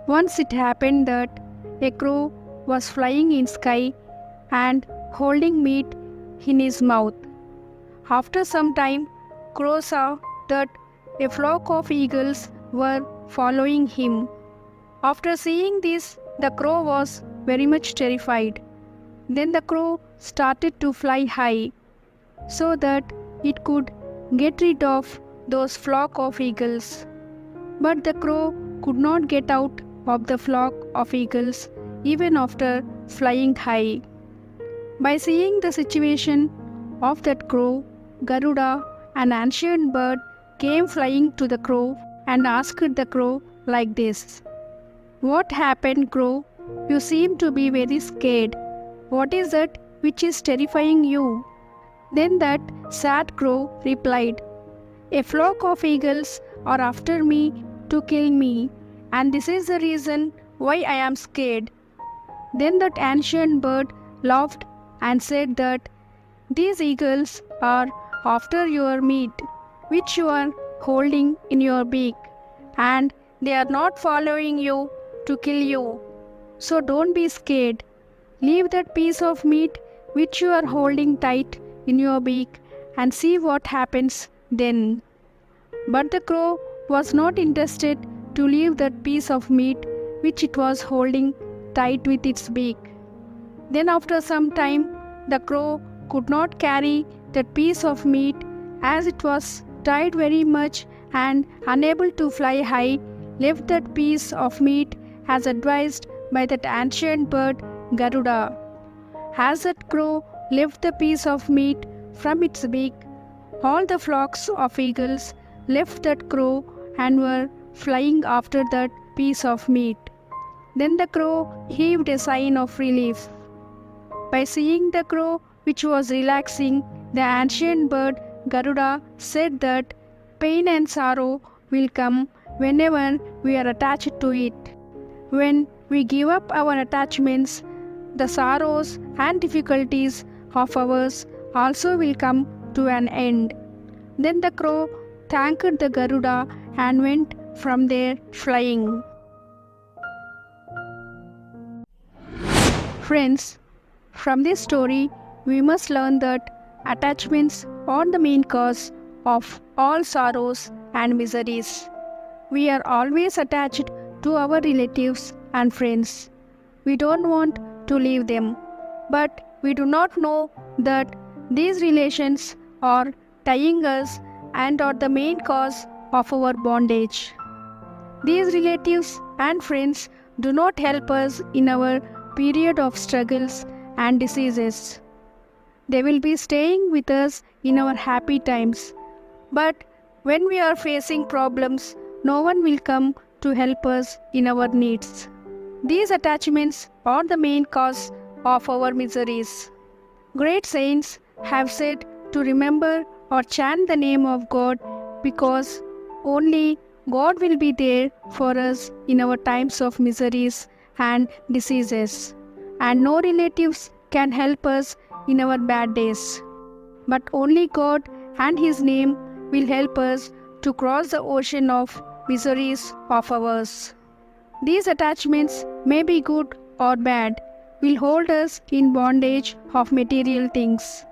Once it happened that a crow was flying in sky and holding meat in his mouth. After some time, Crow saw that a flock of eagles were following him. After seeing this, the crow was very much terrified. Then the crow started to fly high so that it could get rid of those flock of eagles. But the crow could not get out of the flock of eagles even after flying high. By seeing the situation of that crow, Garuda, an ancient bird, came flying to the crow and asked the crow like this: "What happened, crow? You seem to be very scared. What is it which is terrifying you?" Then that sad crow replied, "A flock of eagles are after me to kill me, and this is the reason why I am scared." Then that ancient bird laughed and said that these eagles are after your meat, which you are holding in your beak, and they are not following you to kill you. So don't be scared. Leave that piece of meat which you are holding tight in your beak and see what happens then. But the crow was not interested to leave that piece of meat which it was holding tight with its beak. Then after some time, the crow could not carry that piece of meat as it was tied very much and unable to fly high, left that piece of meat as advised by that ancient bird Garuda. As that crow left the piece of meat from its beak, all the flocks of eagles left that crow and were flying after that piece of meat. Then the crow heaved a sign of relief. By seeing the crow which was relaxing, the ancient bird Garuda said that pain and sorrow will come whenever we are attached to it. When we give up our attachments, the sorrows and difficulties of ours also will come to an end. Then the crow thanked the Garuda and went from there flying. Friends, from this story, we must learn that attachments are the main cause of all sorrows and miseries. We are always attached to our relatives and friends. We don't want to leave them, but we do not know that these relations are tying us and are the main cause of our bondage. These relatives and friends do not help us in our period of struggles and diseases. They will be staying with us in our happy times. But when we are facing problems, no one will come to help us in our needs. These attachments are the main cause of our miseries. Great saints have said to remember or chant the name of God because only God will be there for us in our times of miseries and diseases, and no relatives can help us in our bad days. But only God and His name will help us to cross the ocean of miseries of ours. These attachments may be good or bad, will hold us in bondage of material things.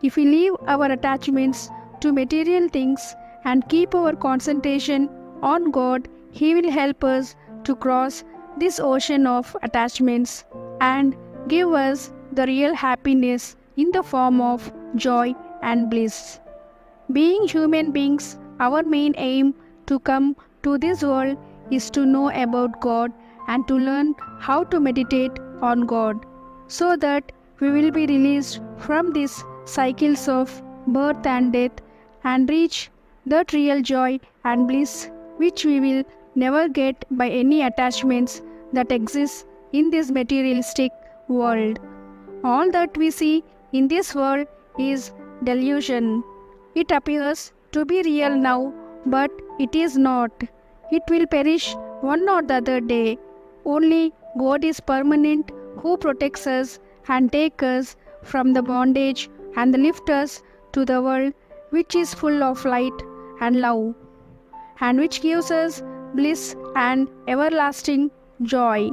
If we leave our attachments to material things and keep our concentration on God, He will help us to cross this ocean of attachments and give us the real happiness in the form of joy and bliss. Being human beings, our main aim to come to this world is to know about God and to learn how to meditate on God, so that we will be released from these cycles of birth and death and reach that real joy and bliss which we will never get by any attachments that exist in this materialistic world. All that we see in this world is delusion. It appears to be real now, but it is not. It will perish one or the other day. Only God is permanent, who protects us and takes us from the bondage and lift us to the world which is full of light and love, and which gives us bliss and everlasting joy.